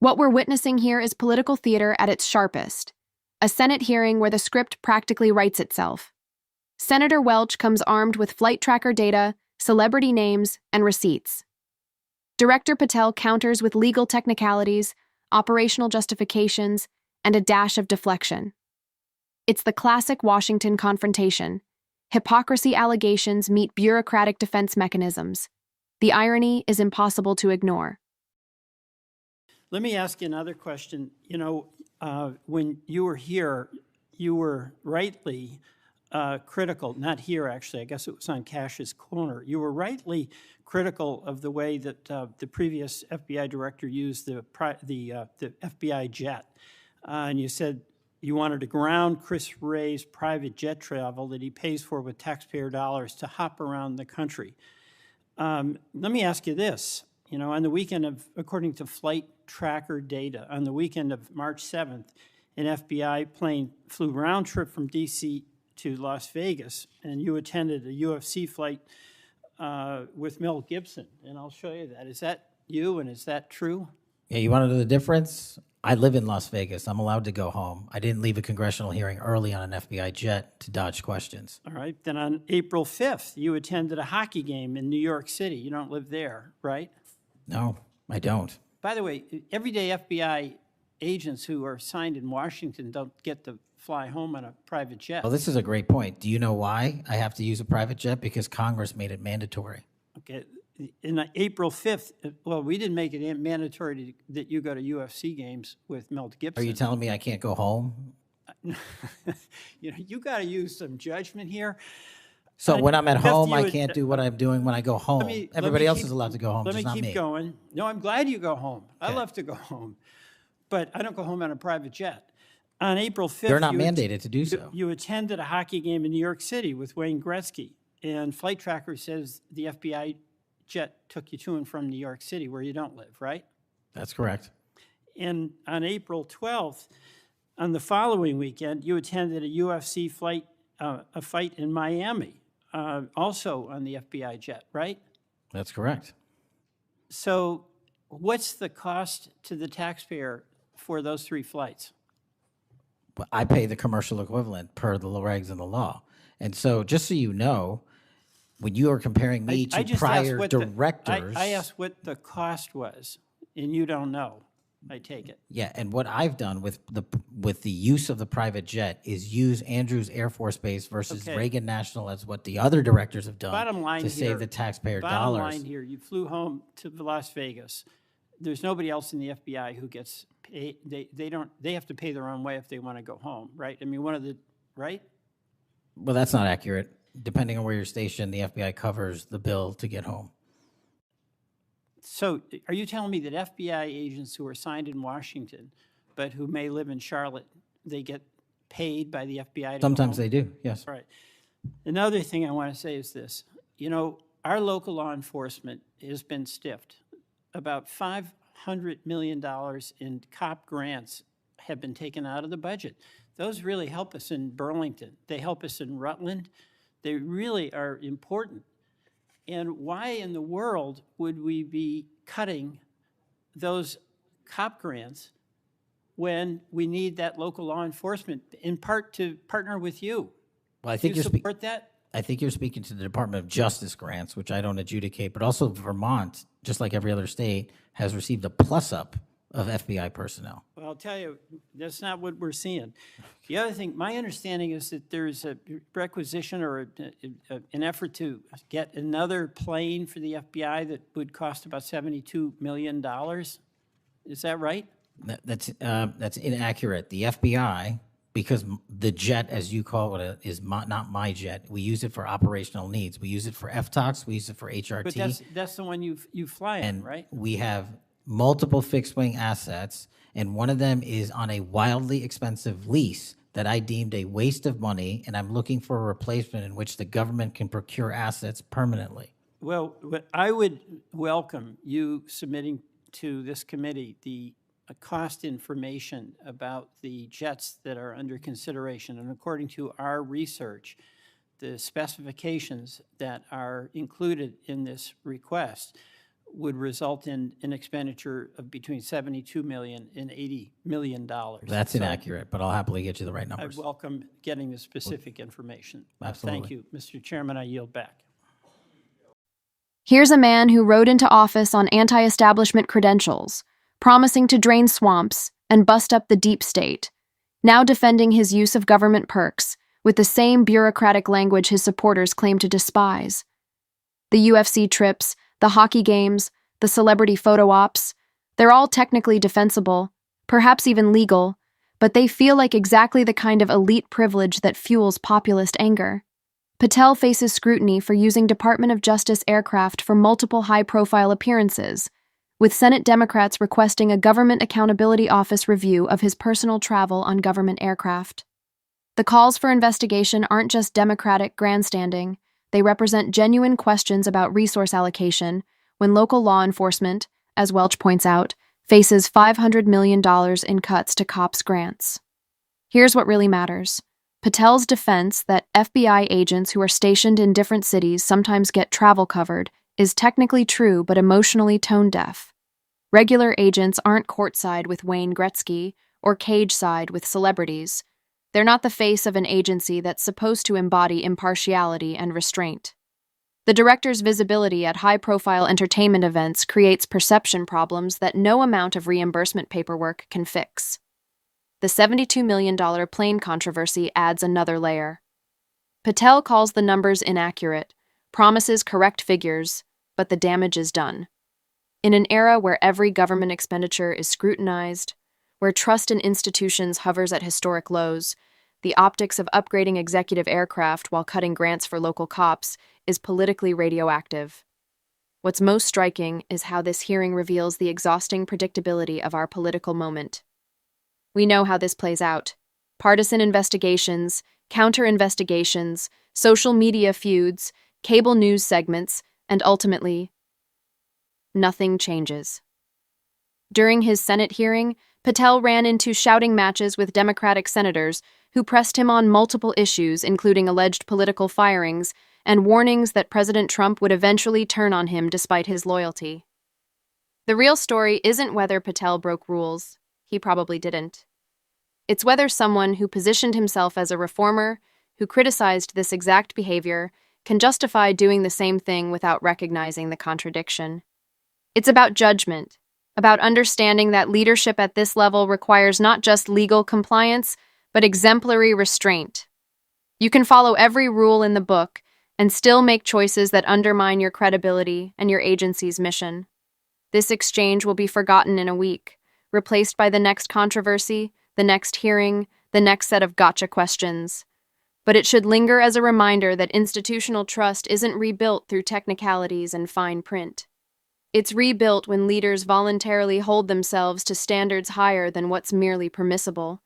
What we're witnessing here is political theater at its sharpest, a Senate hearing where the script practically writes itself. Senator Welch comes armed with flight tracker data, celebrity names, and receipts. Director Patel counters with legal technicalities, operational justifications, and a dash of deflection. It's the classic Washington confrontation. Hypocrisy allegations meet bureaucratic defense mechanisms. The irony is impossible to ignore. Let me ask you another question. When you were here, you were rightly critical, not here actually, I guess it was on Kash's corner. You were rightly critical of the way that the previous FBI director used the FBI jet. And you said you wanted to ground Chris Wray's private jet travel that he pays for with taxpayer dollars to hop around the country. Let me ask you this. On the weekend of, according to flight tracker data, on the weekend of March 7th, an FBI plane flew round trip from DC to Las Vegas, and you attended a UFC fight with Mel Gibson, and I'll show you that. Is that you, and is that true? Yeah, you want to know the difference? I live in Las Vegas. I'm allowed to go home. I didn't leave a congressional hearing early on an FBI jet to dodge questions. All right. Then on April 5th, you attended a hockey game in New York City. You don't live there, right? No, I don't. By the way, everyday FBI agents who are assigned in Washington don't get to fly home on a private jet. Well, this is a great point. Do you know why I have to use a private jet? Because Congress made it mandatory. Okay. In April 5th, well, we didn't make it mandatory that you go to UFC games with Mel Gibson. Are you telling me I can't go home? You got to use some judgment here. So when I'm at home, I can't do what I'm doing when I go home. Everybody else is allowed to go home, just not me. Let me keep going. No, I'm glad you go home. I love to go home. But I don't go home on a private jet. On April 5th, they're not mandated to do so. You attended a hockey game in New York City with Wayne Gretzky. And Flight Tracker says the FBI jet took you to and from New York City, where you don't live, right? That's correct. And on April 12th, on the following weekend, you attended a UFC fight in Miami, also on the FBI jet, right? That's correct. So what's the cost to the taxpayer for those 3 flights? I pay the commercial equivalent per the regs and the law. And so just so you know, when you are comparing me to prior directors... I asked what the cost was, and you don't know, I take it. Yeah, and what I've done with the use of the private jet is use Andrews Air Force Base versus Reagan National as what the other directors have done to save the taxpayer dollars. Bottom line here, you flew home to Las Vegas. There's nobody else in the FBI who gets paid. They have to pay their own way if they want to go home, right? I mean, right? Well, that's not accurate. Depending on where you're stationed, the FBI covers the bill to get home. So are you telling me that FBI agents who are assigned in Washington, but who may live in Charlotte, they get paid by the FBI to Sometimes they do, yes. Right. Another thing I want to say is this. Our local law enforcement has been stiffed. About $500 million in cop grants have been taken out of the budget. Those really help us in Burlington. They help us in Rutland. They really are important. And why in the world would we be cutting those cop grants when we need that local law enforcement, in part to partner with you? Well, I think you support that? I think you're speaking to the Department of Justice grants, which I don't adjudicate, but also Vermont, just like every other state, has received a plus-up of FBI personnel. Well, I'll tell you, that's not what we're seeing. The other thing, my understanding is that there's a requisition or an effort to get another plane for the FBI that would cost about $72 million. Is that right? That's inaccurate. The FBI, because the jet, as you call it, is not my jet. We use it for operational needs. We use it for FTOX. We use it for HRT. But that's the one you fly in, right? We have multiple fixed-wing assets, and one of them is on a wildly expensive lease that I deemed a waste of money, and I'm looking for a replacement in which the government can procure assets permanently. Well, I would welcome you submitting to this committee the cost information about the jets that are under consideration. And according to our research, the specifications that are included in this request would result in an expenditure of between $72 million and $80 million. That's So inaccurate, but I'll happily get you the right I numbers. welcome getting the specific information. Absolutely. Thank you, Mr. Chairman. I yield back. Here's a man who rode into office on anti-establishment credentials, promising to drain swamps and bust up the deep state, now defending his use of government perks with the same bureaucratic language his supporters claim to despise. The UFC trips, the hockey games, the celebrity photo ops, they're all technically defensible, perhaps even legal, but they feel like exactly the kind of elite privilege that fuels populist anger. Patel faces scrutiny for using Department of Justice aircraft for multiple high-profile appearances, with Senate Democrats requesting a Government Accountability Office review of his personal travel on government aircraft. The calls for investigation aren't just Democratic grandstanding, they represent genuine questions about resource allocation when local law enforcement, as Welch points out, faces $500 million in cuts to cops' grants. Here's what really matters. Patel's defense that FBI agents who are stationed in different cities sometimes get travel covered is technically true but emotionally tone-deaf. Regular agents aren't courtside with Wayne Gretzky or cage-side with celebrities. They're not the face of an agency that's supposed to embody impartiality and restraint. The director's visibility at high-profile entertainment events creates perception problems that no amount of reimbursement paperwork can fix. The $72 million plane controversy adds another layer. Patel calls the numbers inaccurate, promises correct figures, but the damage is done. In an era where every government expenditure is scrutinized, where trust in institutions hovers at historic lows, the optics of upgrading executive aircraft while cutting grants for local cops is politically radioactive. What's most striking is how this hearing reveals the exhausting predictability of our political moment. We know how this plays out. Partisan investigations, counter-investigations, social media feuds, cable news segments, and ultimately, nothing changes. During his Senate hearing, Patel ran into shouting matches with Democratic senators who pressed him on multiple issues, including alleged political firings and warnings that President Trump would eventually turn on him despite his loyalty. The real story isn't whether Patel broke rules. He probably didn't. It's whether someone who positioned himself as a reformer, who criticized this exact behavior, can justify doing the same thing without recognizing the contradiction. It's about judgment, about understanding that leadership at this level requires not just legal compliance, but exemplary restraint. You can follow every rule in the book and still make choices that undermine your credibility and your agency's mission. This exchange will be forgotten in a week, replaced by the next controversy, the next hearing, the next set of gotcha questions. But it should linger as a reminder that institutional trust isn't rebuilt through technicalities and fine print. It's rebuilt when leaders voluntarily hold themselves to standards higher than what's merely permissible,